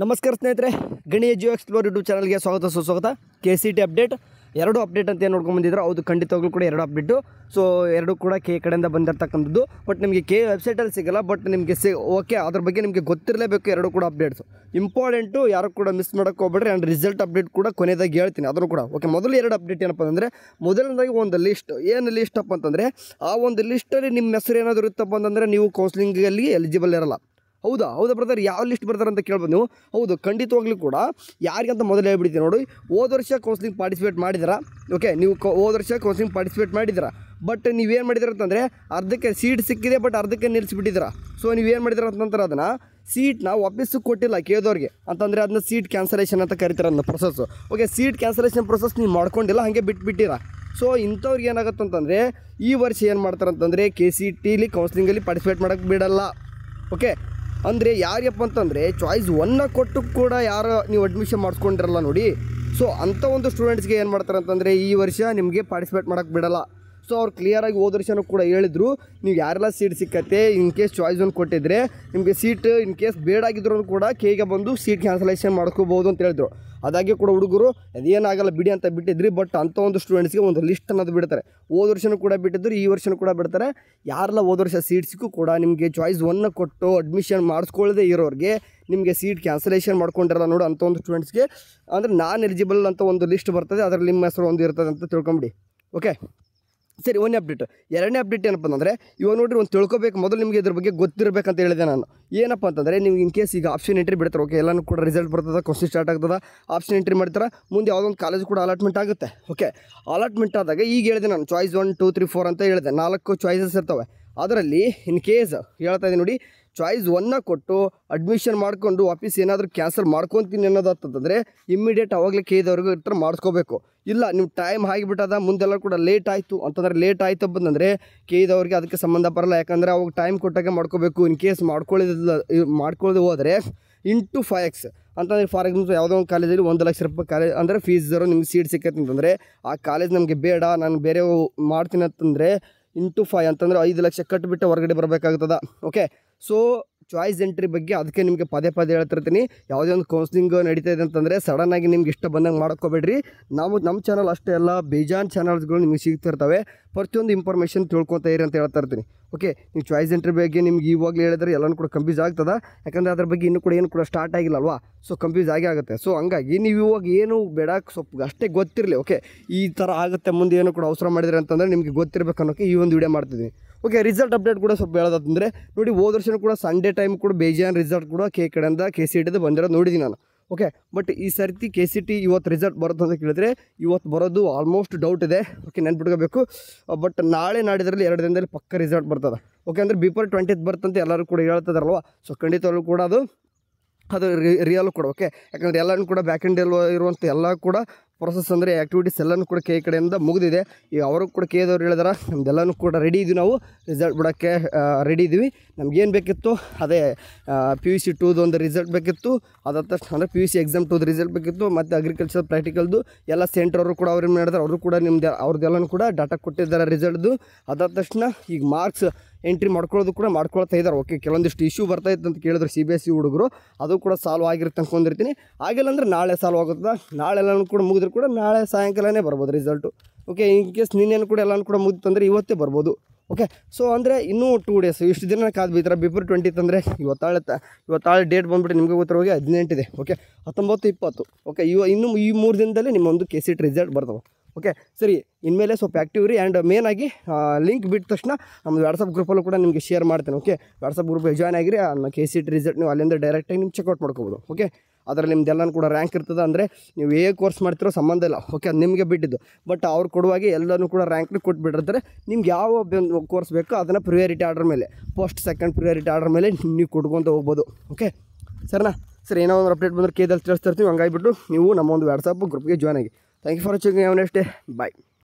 ನಮಸ್ಕಾರ ಸ್ನೇಹಿತರೆ, ಗಣಿ ಎಜು ಎಕ್ಸ್ಪ್ಲೋರ್ ಯೂಟ್ಯೂಬ್ ಚಾನಲ್ಗೆ ಸ್ವಾಗತ ಸುಸ್ವಾಗತ. KCT ಅಪ್ಡೇಟ್ ಎರಡು ಅಪ್ಡೇಟ್ ಅಂತ ಏನು ನೋಡ್ಕೊಂಡು ಬಂದಿದ್ರು, ಹೌದು ಖಂಡಿತವಾಗ್ಲೂ ಕೂಡ ಎರಡು ಅಪ್ಡೇಟು. ಸೊ ಎರಡು ಕೂಡ ಕಡೆಯಿಂದ ಬಂದಿರತಕ್ಕಂಥದ್ದು. ಬಟ್ ನಿಮಗೆ ವೆಬ್ಸೈಟಲ್ಲಿ ಸಿಗಲ್ಲ, ಬಟ್ ನಿಮಗೆ ಓಕೆ ಅದ್ರ ಬಗ್ಗೆ ನಿಮಗೆ ಗೊತ್ತಿರಲೇಬೇಕು. ಎರಡು ಕೂಡ ಅಪ್ಡೇಟ್ಸು ಇಂಪಾರ್ಟೆಂಟು, ಯಾರು ಕೂಡ ಮಿಸ್ ಮಾಡೋಕ್ಕೆ ಹೋಗ್ಬೇಡ್ರಿ. ಆ್ಯಂಡ್ ರಿಸಲ್ಟ್ ಅಪ್ಡೇಟ್ ಕೂಡ ಕೊನೆಯದಾಗಿ ಹೇಳ್ತೀನಿ, ಅದನ್ನು ಕೂಡ ಓಕೆ. ಮೊದಲು ಎರಡು ಅಪ್ಡೇಟ್ ಏನಪ್ಪ ಅಂದರೆ, ಮೊದಲನೇದಾಗಿ ಒಂದು ಲಿಸ್ಟ್. ಏನು ಲಿಸ್ಟಪ್ಪ ಅಂತಂದರೆ, ಆ ಒಂದು ಲಿಸ್ಟಲ್ಲಿ ನಿಮ್ಮ ಹೆಸರು ಏನಾದರೂ ಇರುತ್ತಪ್ಪ ಅಂತಂದರೆ ನೀವು ಕೌನ್ಸಿಲಿಂಗಲ್ಲಿ ಎಲಿಜಿಬಲ್ ಇರಲ್ಲ. ಹೌದಾ ಬ್ರದರ್, ಯಾವ ಲಿಸ್ಟ್ ಬರ್ತಾರೆ ಅಂತ ಕೇಳ್ಬೋದು ನೀವು. ಹೌದು ಖಂಡಿತವಾಗ್ಲೂ ಕೂಡ ಯಾರಿಗಂತ ಮೊದಲು ಹೇಳ್ಬಿಡ್ತೀನಿ ನೋಡಿ. ಹೋದ ವರ್ಷ ಕೌನ್ಸಿಲಿಂಗ್ ಪಾರ್ಟಿಸಿಪೇಟ್ ಮಾಡಿದ್ದೀರಾ, ಓಕೆ. ನೀವು ಹೋದ ವರ್ಷ ಕೌನ್ಸಿಲಿಂಗ್ ಪಾರ್ಟಿಸಿಪೇಟ್ ಮಾಡಿದ್ದೀರಾ, ಬಟ್ ನೀವೇನು ಮಾಡಿದ್ದೀರ ಅಂತಂದರೆ ಅರ್ಧಕ್ಕೆ ಸೀಟ್ ಸಿಕ್ಕಿದೆ, ಬಟ್ ಅರ್ಧಕ್ಕೆ ನಿಲ್ಲಿಸಿಬಿಟ್ಟಿದ್ದೀರಾ. ಸೊ ನೀವೇನು ಮಾಡಿದ್ದೀರ ಅಂತಂದ್ರೆ ಅದನ್ನು ಸೀಟ್ನ ವಾಪಸ್ಸು ಕೊಟ್ಟಿಲ್ಲ ಕೇದವ್ರಿಗೆ ಅಂತಂದರೆ ಅದನ್ನ ಸೀಟ್ ಕ್ಯಾನ್ಸಲೇಷನ್ ಅಂತ ಕರಿತಾರೆ ಅದನ್ನ process. Okay, seat cancellation process ನೀವು ಮಾಡ್ಕೊಂಡಿಲ್ಲ, ಹಾಗೆ ಬಿಟ್ಬಿಟ್ಟಿರ. ಸೊ ಇಂಥವ್ರಿಗೆ ಏನಾಗುತ್ತೆ ಅಂತಂದರೆ ಈ ವರ್ಷ ಏನು ಮಾಡ್ತಾರೆ ಅಂತಂದರೆ KCTಲಿ ಕೌನ್ಸಿಲಿಂಗಲ್ಲಿ ಪಾರ್ಟಿಸಿಪೇಟ್ ಮಾಡೋಕ್ಕೆ ಬಿಡಲ್ಲ. ಓಕೆ, ಅಂದರೆ ಯಾರ್ಯಪ್ಪ ಅಂತಂದರೆ ಚಾಯ್ಸ್ 1 ಕೊಟ್ಟು ಕೂಡ ಯಾರು ನೀವು ಅಡ್ಮಿಷನ್ ಮಾಡಿಸ್ಕೊಂಡಿರಲ್ಲ ನೋಡಿ. ಸೊ ಅಂಥ ಒಂದು ಸ್ಟೂಡೆಂಟ್ಸ್ಗೆ ಏನು ಮಾಡ್ತಾರೆ ಅಂತಂದರೆ ಈ ವರ್ಷ ನಿಮಗೆ ಪಾರ್ಟಿಸಿಪೇಟ್ ಮಾಡೋಕ್ಕೆ ಬಿಡಲ್ಲ. ಸೊ ಅವ್ರು ಕ್ಲಿಯರಾಗಿ ಹೋದ ವರ್ಷನೂ ಕೂಡ ಹೇಳಿದ್ರು, ನೀವು ಯಾರೆಲ್ಲ ಸೀಟ್ ಸಿಕ್ಕತ್ತೆ ಇನ್ ಕೇಸ್ ಚಾಯ್ಸ್ 1 ಕೊಟ್ಟಿದ್ರೆ ನಿಮಗೆ ಸೀಟ್ ಇನ್ ಕೇಸ್ ಬೇಡಾಗಿದ್ರು ಕೂಡ ಕೇಗೆ ಬಂದು ಸೀಟ್ ಕ್ಯಾನ್ಸಲೇಷನ್ ಮಾಡ್ಕೋಬೋದು ಅಂತ ಹೇಳಿದ್ರು. ಅದಾಗಿ ಕೂಡ ಹುಡುಗರು ಅದೇನಾಗಲ್ಲ ಬಿಡಿ ಅಂತ ಬಿಟ್ಟಿದ್ರಿ. ಬಟ್ ಅಂಥ ಒಂದು ಸ್ಟೂಡೆಂಟ್ಸ್ಗೆ ಒಂದು ಲಿಸ್ಟ್ ಅನ್ನೋದು ಬಿಡ್ತಾರೆ. ಹೋದ ವರ್ಷನೂ ಕೂಡ ಬಿಟ್ಟಿದ್ರು, ಈ ವರ್ಷನೂ ಕೂಡ ಬಿಡ್ತಾರೆ. ಯಾರೆಲ್ಲ ಹೋದ ವರ್ಷ ಸೀಟ್ಸ್ಗೂ ಕೂಡ ನಿಮಗೆ ಚಾಯ್ಸ್ 1 ಕೊಟ್ಟು ಅಡ್ಮಿಷನ್ ಮಾಡಿಸ್ಕೊಳ್ಳದೆ ಇರೋರಿಗೆ ನಿಮಗೆ ಸೀಟ್ ಕ್ಯಾನ್ಸಲೇಷನ್ ಮಾಡ್ಕೊಂಡಿರಲ್ಲ ನೋಡಿ, ಅಂಥ ಒಂದು ಸ್ಟೂಡೆಂಟ್ಸ್ಗೆ ಅಂದರೆ ನಾನ್ ಎಲಿಜಿಬಲ್ ಅಂತ ಒಂದು ಲಿಸ್ಟ್ ಬರ್ತದೆ, ಅದರಲ್ಲಿ ನಿಮ್ಮ ಹೆಸರು ಒಂದು ಇರ್ತದೆ ಅಂತ ತಿಳ್ಕೊಂಬಿಡಿ. ಓಕೆ ಸರಿ, ಒಂದೇ ಅಪ್ಡೇಟ್. ಎರಡನೇ ಅಪ್ಡೇಟ್ ಏನಪ್ಪ ಅಂತಂದರೆ, ಇವಾಗ ನೋಡಿರಿ ಒಂದು ತಿಳ್ಕೊಬೇಕು. ಮೊದಲು ನಿಮಗೆ ಇದ್ರ ಬಗ್ಗೆ ಗೊತ್ತಿರಬೇಕಂತ ಹೇಳಿದೆ ನಾನು. ಏನಪ್ಪ ಅಂತಂದರೆ ನೀವು ಇನ್ ಕೇಸ್ ಈಗ ಆಪ್ಷನ್ ಎಂಟ್ರಿ ಬಿಡ್ತಾರೆ, ಓಕೆ. ಎಲ್ಲನೂ ಕೂಡ ರಿಸಲ್ಟ್ ಬರ್ತದೆ, ಕ್ವಶ್ಚನ್ ಸ್ಟಾರ್ಟ್ ಆಗ್ತದೆ, ಆಪ್ಷನ್ ಎಂಟ್ರಿ ಮಾಡ್ತಾರೆ. ಮುಂದೆ ಯಾವುದೋ ಒಂದು ಕಾಲೇಜ್ ಕೂಡ ಅಲಾಟ್ಮೆಂಟ್ ಆಗುತ್ತೆ. ಓಕೆ, ಅಲಾಟ್ಮೆಂಟ್ ಆದಾಗ ಈಗ ಹೇಳಿದೆ ನಾನು ಚಾಯ್ಸ್ 1, 2, 3, 4 ಅಂತ ಹೇಳಿದೆ. 4 ಚಾಯ್ಸಸ್ ಇರ್ತವೆ. ಅದರಲ್ಲಿ ಇನ್ ಕೇಸ್ ಹೇಳ್ತಾ ಇದ್ದೀನಿ ನೋಡಿ, ಚಾಯ್ಸ್ 1 ಕೊಟ್ಟು ಅಡ್ಮಿಷನ್ ಮಾಡಿಕೊಂಡು ವಾಪಸ್ ಏನಾದರೂ ಕ್ಯಾನ್ಸಲ್ ಮಾಡ್ಕೊತೀನಿ ಅನ್ನೋದು ಅಂತಂದರೆ ಇಮ್ಮಿಡಿಯೇಟ್ ಅವಾಗಲೇ ಕೇದವ್ರಿಗೆ ಇರ್ತಾರೆ ಮಾಡಿಸ್ಕೋಬೇಕು. ಇಲ್ಲ ನೀವು ಟೈಮ್ ಆಗಿಬಿಟ್ಟದ ಮುಂದೆಲ್ಲ ಕೂಡ ಲೇಟ್ ಆಯಿತು ಅಂತಂದರೆ ಲೇಟ್ ಆಯಿತು ಬಂದರೆ ಕೇದವ್ರಿಗೆ ಅದಕ್ಕೆ ಸಂಬಂಧ ಬರಲ್ಲ. ಯಾಕಂದರೆ ಅವಾಗ ಟೈಮ್ ಕೊಟ್ಟಾಗೆ ಮಾಡ್ಕೋಬೇಕು. ಇನ್ ಕೇಸ್ ಮಾಡ್ಕೊಳ್ಳದೆ ಹೋದರೆ ಇಂಟು 5x ಅಂತಂದರೆ, ಫಾರ್ ಎಕ್ಸಾಂಪಲ್ ಯಾವುದೋ ಒಂದು ಕಾಲೇಜಲ್ಲಿ 1 ಲಕ್ಷ ರೂಪಾಯಿ ಕಾಲೇಜ್ ಅಂದರೆ ಫೀಸ್ ನಿಮ್ಗೆ ಸೀಟ್ ಸಿಕ್ಕತ್ತೆ ಅಂತಂದರೆ ಆ ಕಾಲೇಜ್ ನಮಗೆ ಬೇಡ, ನಾನು ಬೇರೆ ಮಾಡ್ತೀನಿ ಅಂತಂದರೆ ಇಂಟು 5 ಅಂತಂದರೆ 5 ಲಕ್ಷ ಕಟ್ಟಿಬಿಟ್ಟು ಹೊರಗಡೆ ಬರಬೇಕಾಗ್ತದೆ. ಓಕೆ, ಸೊ ಚಾಯ್ಸ್ ಎಂಟ್ರಿ ಬಗ್ಗೆ ಅದಕ್ಕೆ ನಿಮಗೆ ಪದೇ ಹೇಳ್ತಿರ್ತೀನಿ. ಯಾವುದೇ ಒಂದು ಕೌನ್ಸಿಲಿಂಗ್ ನಡೀತಾ ಇದೆ ಅಂತಂದರೆ ಸಡನ್ನಾಗಿ ನಿಮ್ಗೆ ಇಷ್ಟ ಬಂದಂಗೆ ಮಾಡ್ಕೋಬೇಡ್ರಿ. ನಮ್ಮ ಚಾನಲ್ ಅಷ್ಟೇ ಅಲ್ಲ, ಬೇಜಾನ್ ಚಾನಲ್ಸ್ಗಳು ನಿಮಗೆ ಸಿಗ್ತಿರ್ತವೆ. ಪ್ರತಿಯೊಂದು ಇನ್ಫಾರ್ಮೇಷನ್ ತಿಳ್ಕೊತಾ ಇರಿ ಅಂತ ಹೇಳ್ತಾ ಇರ್ತೀನಿ. ಓಕೆ, ನೀವು ಚಾಯ್ಸ್ ಎಂಟ್ರಿ ಬಗ್ಗೆ ನಿಮ್ಗೆ ಇವಾಗಲೇ ಹೇಳಿದ್ರೆ ಎಲ್ಲನೂ ಕೂಡ ಕನ್ಫ್ಯೂಸ್ ಆಗ್ತದೆ. ಯಾಕಂದರೆ ಅದ್ರ ಬಗ್ಗೆ ಇನ್ನೂ ಕೂಡ ಏನು ಕೂಡ ಸ್ಟಾರ್ಟ್ ಆಗಿಲ್ಲ ಅಲ್ವಾ. ಸೊ ಕನ್ಫ್ಯೂಸ್ ಆಗುತ್ತೆ. ಸೊ ಹಂಗಾಗಿ ನೀವು ಇವಾಗ ಏನು ಬೇಡ, ಸ್ವಲ್ಪ ಅಷ್ಟೇ ಗೊತ್ತಿರಲಿ. ಓಕೆ, ಈ ಥರ ಆಗುತ್ತೆ ಮುಂದೆ ಏನು ಕೂಡ ಅವಸರ ಮಾಡಿದ್ರೆ ಅಂತಂದರೆ ನಿಮಗೆ ಗೊತ್ತಿರಬೇಕು ಅನ್ನೋಕ್ಕೆ ಈ ಒಂದು ವಿಡಿಯೋ ಮಾಡ್ತಿದ್ದೀನಿ. ಓಕೆ, ರಿಸಲ್ಟ್ ಅಪ್ಡೇಟ್ ಕೂಡ ಸ್ವಲ್ಪ ಹೇಳೋದಂದರೆ ನೋಡಿ, ಹೋದ ವರ್ಷನೂ ಕೂಡ ಸಂಡೇ ಟೈಮ್ ಕೂಡ ಬೇಜಾನ್ ರಿಸಲ್ಟ್ ಕೂಡ ಕಡೆಯಿಂದ KCTದು ಬಂದಿರೋದು ನೋಡಿದ್ದೀನಿ ನಾನು. ಓಕೆ, ಬಟ್ ಈ ಸರ್ತಿ KCT ಇವತ್ತು ರಿಸಲ್ಟ್ ಬರುತ್ತೆ ಅಂತ ಕೇಳಿದ್ರೆ ಇವತ್ತು ಬರೋದು ಆಲ್ಮೋಸ್ಟ್ ಡೌಟ್ ಇದೆ. ಓಕೆ, ನೆನ್ಪಿಟ್ಕೋಬೇಕು. ಬಟ್ ನಾಳೆ ನಾಡಿದ್ರಲ್ಲಿ 2 ದಿನದಲ್ಲಿ ಪಕ್ಕ ರಿಸಲ್ಟ್ ಬರ್ತದೆ. ಓಕೆ, ಅಂದರೆ ಬಿಫೋರ್ 20th ಬರ್ತಂತೆ ಎಲ್ಲರೂ ಕೂಡ ಹೇಳ್ತಿದಾರಲ್ವ. ಸೊ ಖಂಡಿತವಾಗ್ಲೂ ಕೂಡ ಅದು ರಿಯಲ್ ಕೂಡ. ಓಕೆ, ಯಾಕಂದರೆ ಎಲ್ಲನೂ ಕೂಡ ಬ್ಯಾಕ್ ಎಂಡಲ್ಲಿ ಇರುವಂಥ ಎಲ್ಲ ಕೂಡ ಪ್ರೊಸೆಸ್ ಅಂದರೆ ಆ್ಯಕ್ಟಿವಿಟೀಸ್ ಎಲ್ಲನೂ ಕೂಡ ಕಡೆಯಿಂದ ಮುಗಿದಿದೆ. ಈಗ ಅವರು ಕೂಡ ಕೇದವ್ರು ಹೇಳಿದಾರೆ, ನಮ್ದೆಲ್ಲನೂ ಕೂಡ ರೆಡಿ ಇದ್ದೀವಿ, ನಾವು ರಿಸಲ್ಟ್ ಬಿಡೋಕ್ಕೆ ರೆಡಿ ಇದ್ದೀವಿ. ನಮಗೇನು ಬೇಕಿತ್ತು ಅದೇ PUC 2ದು ಒಂದು ರಿಸಲ್ಟ್ ಬೇಕಿತ್ತು. ಅದಾದ ತಕ್ಷಣ ಅಂದರೆ PUC ಎಕ್ಸಾಮ್ 2ದು ರಿಸಲ್ಟ್ ಬೇಕಿತ್ತು. ಮತ್ತು ಅಗ್ರಿಕಲ್ಚರ್ ಪ್ರಾಕ್ಟಿಕಲ್ದು ಎಲ್ಲ ಸೆಂಟ್ರವರು ಕೂಡ ಅವ್ರೇನು ಮಾಡಿದಾರೆ, ಅವರು ಕೂಡ ಅವ್ರದ್ದೆಲ್ಲನೂ ಕೂಡ ಡಾಟಾ ಕೊಟ್ಟಿದ್ದಾರೆ ರಿಸಲ್ಟ್ದು. ಅದಾದ ತಕ್ಷಣ ಈಗ ಮಾರ್ಕ್ಸ್ ಎಂಟ್ರಿ ಮಾಡ್ಕೊಳ್ಳೋದು ಕೂಡ ಮಾಡ್ಕೊಳ್ತಾ ಇದ್ದಾರೆ. ಓಕೆ, ಕೆಲವೊಂದಿಷ್ಟು ಇಶ್ಯೂ ಬರ್ತಾಯಿತ್ತು ಅಂತ ಕೇಳಿದ್ರು CBSE ಹುಡುಗರು, ಅದು ಕೂಡ ಸಾಲ್ವ್ ಆಗಿರುತ್ತೆ ಅಂದ್ಕೊಂಡಿರ್ತೀನಿ. ಆಗಿಲ್ಲ ಅಂದರೆ ನಾಳೆ ಸಾಲ್ವ್ ಆಗುತ್ತದೆ. ನಾಳೆಲ್ಲನೂ ಕೂಡ ಮುಗಿದ್ರು ಕೂಡ ನಾಳೆ ಸಾಯಂಕಾಲನೇ ಬರ್ಬೋದು ರಿಸಲ್ಟು. ಓಕೆ, ಇನ್ ಕೇಸ್ ನಿನ್ನೇನು ಕೂಡ ಎಲ್ಲನೂ ಕೂಡ ಮುಗಿತಂದರೆ ಇವತ್ತೇ ಬರ್ಬೋದು. ಓಕೆ, ಸೊ ಅಂದರೆ ಇನ್ನೂ 2 ಡೇಸ್ ಇಷ್ಟು ದಿನ ಕಾದು ಬೀತಾರೆ. ಬಿಫೋರ್ 20th ಅಂದರೆ ಇವತ್ತಾಳೆ ಡೇಟ್ ಬಂದುಬಿಟ್ಟು ನಿಮಗೆ ಗೊತ್ತಿರೋಗೆ 18 ಇದೆ. ಓಕೆ, 19, 20. ಓಕೆ, ಇನ್ನೂ ಈ 3 ದಿನದಲ್ಲಿ ನಿಮ್ಮೊಂದು KCT ರಿಸಲ್ಟ್ ಬರ್ತವೆ. ಓಕೆ, ಸರಿ, ಇನ್ಮೇಲೆ ಸ್ವಲ್ಪ ಆ್ಯಕ್ಟಿವ್ ರೀ. ಆ್ಯಂಡ್ ಮೇನಾಗಿ ಲಿಂಕ್ ಬಿಟ್ಟ ತಕ್ಷಣ ನಮ್ಮದು ವಾಟ್ಸಪ್ ಗ್ರೂಪಲ್ಲೂ ಕೂಡ ನಿಮಗೆ ಶೇರ್ ಮಾಡ್ತೇನೆ. ಓಕೆ, ವಾಟ್ಸಪ್ ಗ್ರೂಪಿಗೆ ಜಾಯ್ನ್ ಆಗಿರಿ. KCT ರಿಸಲ್ಟ್ ನೀವು ಅಲ್ಲಿಂದ ಡೈರೆಕ್ಟಾಗಿ ನೀವು ಚೆಕ್ಔಟ್ ಮಾಡ್ಕೋಬೋದು. ಓಕೆ, ಅದರಲ್ಲಿ ನಿಮ್ದೆಲ್ಲನೂ ಕೂಡ ರ್ಯಾಂಕ್ ಇರ್ತದೆ. ಅಂದರೆ ನೀವು ಕೋರ್ಸ್ ಮಾಡ್ತಿರೋ ಸಂಬಂಧ ಇಲ್ಲ. ಓಕೆ, ಅದು ನಿಮಗೆ ಬಿಟ್ಟಿದ್ದು. ಬಟ್ ಅವ್ರು ಕೊಡುವಾಗೆ ಎಲ್ಲನೂ ಕೂಡ ರ್ಯಾಂಕ್ನ ಕೊಟ್ಬಿಟ್ಟಿರ್ತಾರೆ. ನಿಮ್ಗೆ ಯಾವ ಕೋರ್ಸ್ ಬೇಕೋ ಅದನ್ನು ಪ್ರಿಯಾರಿಟಿ ಆರ್ಡರ್ ಮೇಲೆ, ಫಸ್ಟ್ ಸೆಕೆಂಡ್ ಪ್ರಿಯಾರಿಟಿ ಆರ್ಡರ್ ಮೇಲೆ ನೀವು ಕೊಟ್ಕೊತ ಹೋಗ್ಬೋದು. ಓಕೆ ಸರಿನಾ? ಸರಿ, ಏನೋ ಒಂದು ಅಪ್ಡೇಟ್ ಬಂದರೆ ಕೇದಲ್ಲಿ ತಿಳಿಸ್ತಿರ್ತೀವಿ. ಹಂಗಾಗಿಬಿಟ್ಟು ನೀವು ನಮ್ಮ ಒಂದು ವಾಟ್ಸಪ್ ಗ್ರೂಪ್ಗೆ ಜಾಯ್ನ್ ಆಗಿ. Thank you for watching. Have a nice day. Bye.